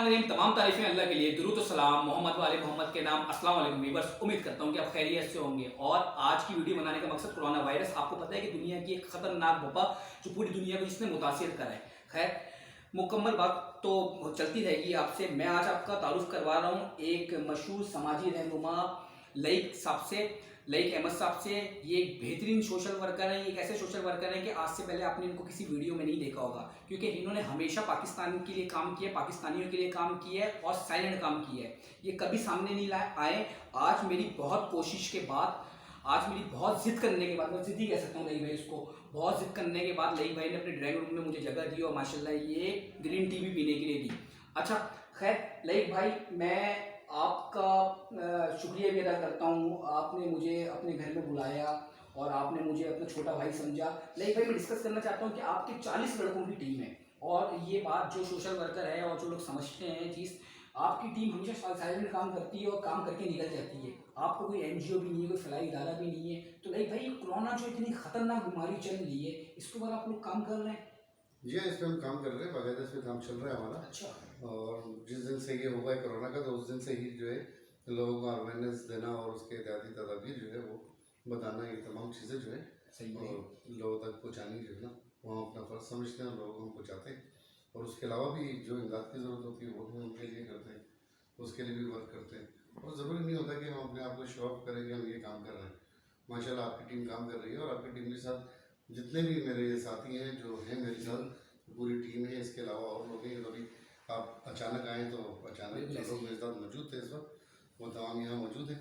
बिस्मिल्लाहिर्रहमानिर्रहीम। तमाम तारीफ़ें अल्लाह के लिए, दुरूद व सलाम मोहम्मद वाले मोहम्मद के नाम। अस्सलाम वालेकुम वीवर्स, उम्मीद करता हूँ कि आप खैरियत से होंगे। और आज की वीडियो बनाने का मकसद कोरोना वायरस, आपको पता है कि दुनिया की एक ख़तरनाक वबा जो पूरी दुनिया को जिसने मुतासिर करा है। खैर, मुकम्मल बात तो चलती रहेगी आपसे। मैं आज आपका तारुफ करवा रहा हूँ एक मशहूर समाजी रहनुमा लईक साहब से, लईक अहमद साहब से। ये एक बेहतरीन सोशल वर्कर हैं। ये एक ऐसे सोशल वर्कर हैं कि आज से पहले आपने इनको किसी वीडियो में नहीं देखा होगा, क्योंकि इन्होंने हमेशा पाकिस्तान के लिए काम किया, पाकिस्तानियों के लिए काम किया है और साइलेंट काम किया है। ये कभी सामने नहीं आए। आज मेरी बहुत कोशिश के बाद, आज मेरी बहुत जिद करने के बाद, मैं जिद ही कह सकता हूँ लईक भाई उसको, बहुत जिद करने के बाद लईक भाई ने अपने ड्राइंग रूम में मुझे जगह दी और माशाल्लाह ये ग्रीन टी भी पीने के लिए दी। अच्छा खैर लईक भाई, मैं आपका शुक्रिया भी अदा करता हूँ। आपने मुझे अपने घर में बुलाया और आपने मुझे अपना छोटा भाई समझा। लईक भाई, मैं डिस्कस करना चाहता हूँ कि आपके 40 लड़कों की टीम है, और ये बात जो सोशल वर्कर है और जो लोग समझते हैं चीज़, आपकी टीम हमेशा साइलेंट काम करती है और काम करके निकल जाती है। आपको कोई एनजीओ भी नहीं है, कोई फलाई इदारा भी नहीं है। तो लईक भाई, कोरोना जो इतनी खतरनाक बीमारी चल रही है, इसके ऊपर आप लोग काम कर रहे हैं? जी हाँ, इस पर हम काम कर रहे हैं, बाकायदा इस पर काम चल रहा है हमारा। अच्छा। और जिस दिन से ये होगा कोरोना का, तो उस दिन से ही जो है लोगों को अवेयरनेस देना और उसके एहतियाती तदाबीर जो है वो बताना, ये तमाम चीज़ें जो है सही है। और लोगों तक पहुँचानी जो है ना, वो हम अपना फ़र्ज समझते हैं और लोगों को हम पहुँचाते हैं। और उसके अलावा भी जो इमदाद की ज़रूरत होती है वो भी उनके लिए करते हैं, उसके लिए भी वर्क करते हैं। और ज़रूरी नहीं होता कि हम अपने आप को शो ऑफ करें कि हम ये काम कर रहे हैं। माशाल्लाह आपकी टीम काम कर रही है, और आपकी टीम के साथ जितने भी मेरे साथी हैं जो हैं मेरे साथ, पूरी टीम है। इसके अलावा और लोग हैं। अभी आप अचानक आए तो अचानक जो लोग मेरे साथ मौजूद थे इस वक्त, वो तमाम यहाँ मौजूद हैं।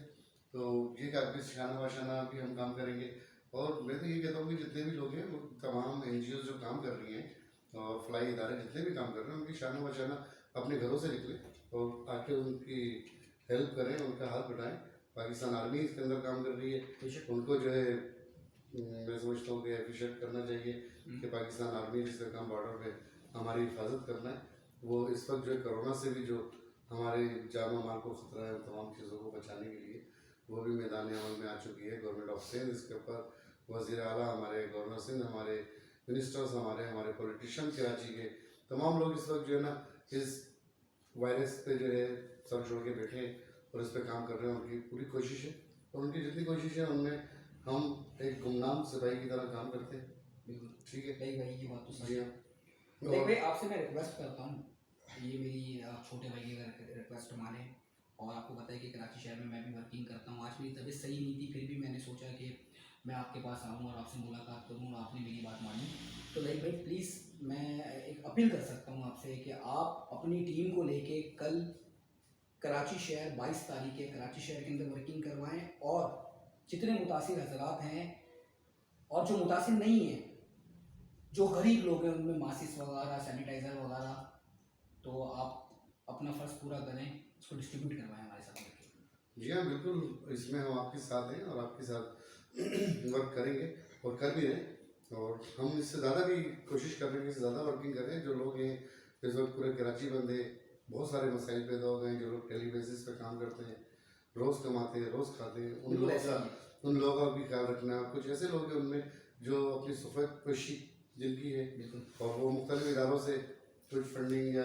तो ये कि आपके शाना वाशाना भी हम काम करेंगे। और मैं तो ये कहता हूँ कि जितने भी लोग हैं वो तमाम NGO जो काम कर रही हैं और फलाई इदारे जितने भी काम कर रहे हैं, उनकी शाना वाशाना अपने घरों से निकलें और आके उनकी हेल्प करें, उनका हाथ बढ़ाएँ। पाकिस्तान आर्मी इसके अंदर काम कर रही है, उनको जो है मैं समझता हूँ कि अप्रिशिएट करना चाहिए कि पाकिस्तान आर्मी जिसका काम बॉर्डर पे हमारी हिफाजत करना है, वो इस वक्त जो है कोरोना से भी जो हमारे जान माल को ख़तरा है, तमाम चीज़ों को बचाने के लिए वो भी मैदान अमल में आ चुकी है। गवर्नमेंट ऑफ सिंध, इसके ऊपर वज़ीर आला हमारे, गवर्नर सिंध हमारे, मिनिस्टर्स हमारे पॉलिटिशियन कराची के तमाम लोग इस वक्त जो है ना इस वायरस पे जो है सर छोड़ के बैठे हैं और इस पर काम कर रहे हैं। उनकी पूरी कोशिश है, और उनकी जितनी कोशिश है उनमें हम एक गुमनाम सिपाही की तरह काम करते हैं। बिल्कुल ठीक है लईक भाई, ये बात तो सही जी है। हाँ। लईक भाई, आपसे मैं रिक्वेस्ट करता हूँ, ये मेरी आप छोटे भाई की रिक्वेस्ट माने। और आपको पता है कि कराची शहर में मैं भी वर्किंग करता हूँ। आज मेरी तबीयत सही नहीं थी, फिर भी मैंने सोचा कि मैं आपके पास आऊँ और आपसे मुलाकात करूँ, और आपने मेरी बात मानी। तो लईक भाई प्लीज़, मैं एक अपील कर सकता हूँ आपसे कि आप अपनी टीम को लेके कल कराची शहर 22 तारीख के कराची शहर के अंदर वर्किंग करवाएं, और जितने मुतासिर हजरात हैं और जो मुतासिर नहीं हैं, जो गरीब लोग हैं, उनमें मासिस वगैरह, सैनिटाइज़र वगैरह, तो आप अपना फ़र्ज़ पूरा करें, इसको डिस्ट्रीब्यूट करवाएं हमारे साथ मिलकर। जी हाँ, बिल्कुल, इसमें हम आपके साथ हैं और आपके साथ वर्क करेंगे और कर भी रहे हैं। और हम इससे ज़्यादा भी कोशिश कर रहे हैं कि इससे ज़्यादा वर्किंग करें। जो लोग हैं इस वक्त पूरे कराची बंद है, बहुत सारे मसाइल पैदा हो गए हैं। जो लोग डेली बेसिस पे काम करते हैं, रोज़ कमाते हैं, रोज़ खाते हैं, उन लोगों का भी ख्याल रखना है। कुछ ऐसे लोग हैं उनमें जो अपनी सफ़ेद पोशी जिनकी है, और वो मुख्तलिफ इदारों से कुछ फंडिंग या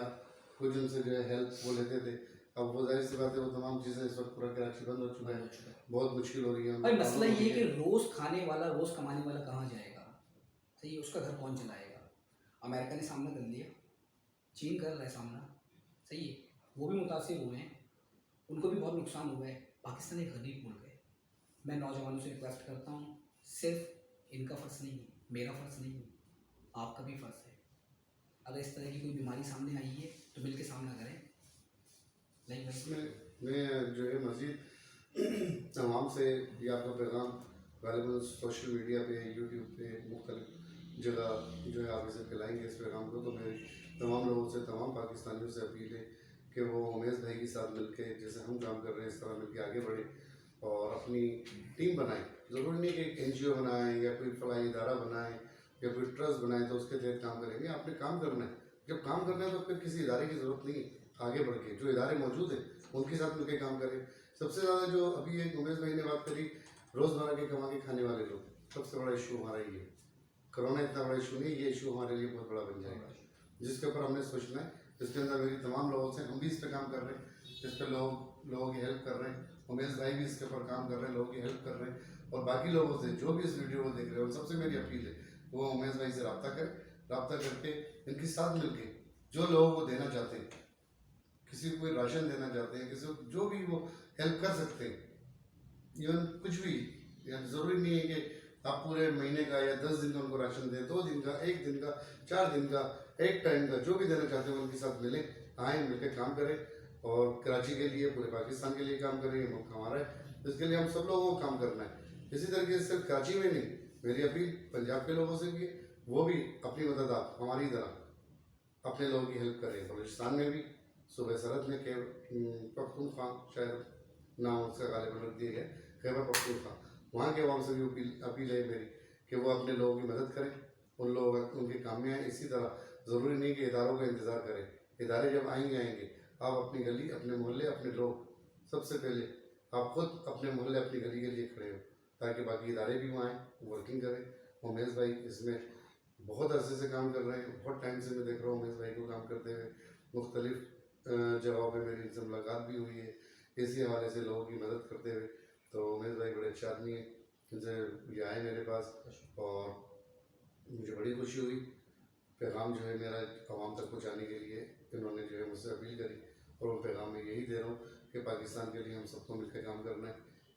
कुछ उनसे जो है हेल्प वो लेते थे। अब वो जाहिर सी बात है, वो तमाम चीज़ें इस वक्त पूरा कराची बंद हो चुका है, बहुत मुश्किल हो रही है। भाई मसला ये कि रोज़ खाने वाला, रोज़ कमाने वाला कहाँ जाएगा? सही है, उसका घर कौन चलाएगा? अमेरिका ने सामना कर लिया, चीन कर रहा है सामना, सही है, वो भी मुतासिर हुए हैं, उनको भी बहुत नुकसान हुआ है। पाकिस्तान एक गरीब मुल्क है। मैं नौजवानों से रिक्वेस्ट करता हूँ, सिर्फ इनका फ़र्ज़ नहीं है, मेरा फ़र्ज़ नहीं है, आपका भी फ़र्ज़ है। अगर इस तरह की कोई बीमारी सामने आई है तो मिल के सामना करें। लाइक इसमें मैं जो है मज़ीद तमाम से ये आपका पैगाम गालिबा सोशल मीडिया पे, यूट्यूब पे, मुख्तलिफ जगह जो है आप इसे फैलाएँगे इस पैगाम को। तो मेरी तमाम लोगों से, तमाम पाकिस्तानियों से अपील है कि वो उमेश भाई के साथ मिलके जैसे हम काम कर रहे हैं इस तरह मिलके आगे बढ़ें और अपनी टीम बनाएं। ज़रूरी नहीं कि एक NGO बनाएं या कोई फलाई इदारा बनाएं या कोई ट्रस्ट बनाएं तो उसके तहत काम करेंगे। आपने काम करना है, जब काम करना है तो फिर किसी इदारे की ज़रूरत नहीं है। आगे बढ़ के जो इदारे मौजूद हैं उनके साथ मिलकर काम करें। सबसे ज़्यादा जो अभी एक उमेश भाई ने बात करी, रोज़मर्रा के कमा के खाने वाले लोग, सबसे बड़ा इशू हमारा ये है। कोरोना इतना बड़ा इशू नहीं, ये इशू हमारे लिए बहुत बड़ा बन जाएगा, जिसके ऊपर हमने सोचना है इसके अंदर मेरी तमाम लोगों से हम भी इस पर काम कर रहे हैं, इस पर लोगों की हेल्प कर रहे हैं। उमेश भाई भी इसके ऊपर काम कर रहे हैं, लोगों की हेल्प कर रहे हैं। और बाकी लोगों से जो भी इस वीडियो को देख रहे हैं उन सबसे मेरी अपील है वो उमेश भाई से रब्ता करें, रब्ता करके इनके साथ मिलके जो लोगों को देना चाहते हैं, किसी को कोई राशन देना चाहते हैं, किसी को जो भी वो हेल्प कर सकते हैं, इवन कुछ भी, ज़रूरी नहीं है कि आप पूरे महीने का या 10 दिन का उनको राशन दें, 2 दिन का, 1 दिन का, 4 दिन का, एक टाइम का, जो भी देना चाहते हैं उनके साथ मिलें, आएँ, मिलकर काम करें। और कराची के लिए, पूरे पाकिस्तान के लिए काम करें, ये मुल्क हमारा है, इसके लिए हम सब लोगों को काम करना है। इसी तरीके से सिर्फ कराची में नहीं, मेरी अपील पंजाब के लोगों से भी है, वो भी अपनी मदद आप हमारी तरह अपने लोगों की हेल्प करें। बलूचिस्तान में भी सूबे सरहद में पख्तूनख्वा, शायद नाम उसका गालिबन रख दिया गया, खैबर पख्तूनख्वा, वहाँ के अवाम से भी अपील है मेरी कि वो अपने लोगों की मदद करें, उन लोग उनके काम में आएँ। इसी तरह ज़रूरी नहीं कि इदारों का इंतज़ार करें, इदारे जब आएंगे आप अपनी गली, अपने मोहल्ले, अपने लोग, सबसे पहले आप खुद अपने मोहल्ले, अपनी गली के लिए खड़े हो, ताकि बाकी इदारे भी वहाँ आएँ, वर्किंग करें। उमेश भाई इसमें बहुत अरसे से काम कर रहे हैं, बहुत टाइम से मैं देख रहा हूँ उमेश भाई को काम करते हुए। मुख्तलिफ जगहों पर मेरी इनसे मुलाकात भी हुई है इसी हवाले से, लोगों की मदद करते हुए। तो उमेश भाई बड़े अच्छे आदमी हैं, इनसे ये आए मेरे पास और मुझे बड़ी खुशी हुई। पैगाम जो है मेरा आवाम तक पहुँचाने के लिए इन्होंने जो है मुझसे अपील करी, और वो पैगाम मैं यही दे रहा हूँ कि पाकिस्तान के लिए हम सबको मिलकर काम करना है।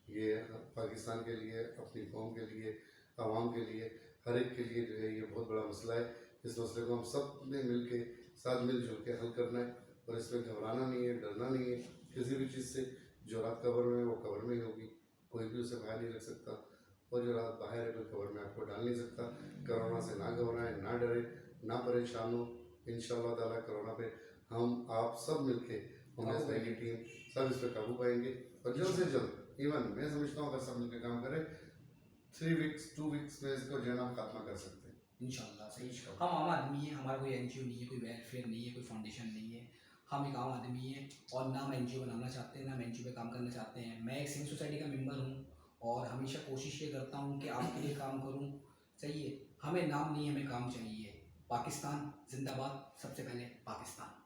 ये पाकिस्तान के लिए, अपनी कौम के लिए, आवाम के लिए, हर एक के लिए जो है ये बहुत बड़ा मसला है। इस मसले को हम सब ने मिल के साथ मिलजुल के हल करना है, और इसमें घबराना नहीं है, डरना नहीं है किसी भी चीज़ से। जो रात कब्र में वो कब्र में ही होगी, कोई भी उसे बाहर नहीं रख सकता, और जो रात बाहर है कोई कब्र में आपको डाल नहीं सकता। कोरोना से ना घबराएं, ना डरे, ना परेशान हो। इंशाअल्लाह ताला कोरोना पे हम आप सब मिलके, उमेश भाई की टीम सब इस पर काबू पाएंगे, और जल्द से जल्द, इवन मैं समझता हूँ अगर सब मिलकर काम करें 3 वीक्स 2 वीक्स में इसको जो है ना हम खात्मा कर सकते हैं इंशाल्लाह। सही, हम आम आदमी हैं, हमारा कोई एनजीओ नहीं है, कोई वेलफेयर नहीं है, कोई फाउंडेशन नहीं है, हम एक आम आदमी हैं, और ना हम एनजीओ बनाना चाहते हैं, ना हम एनजीओ पे काम करना चाहते हैं। मैं एक सिविल सोसाइटी का मेंबर हूँ, और हमेशा कोशिश ये करता हूँ कि आपके लिए काम करूँ। सही है, हमें नाम नहीं, हमें काम चाहिए। पाकिस्तान जिंदाबाद, सबसे पहले पाकिस्तान।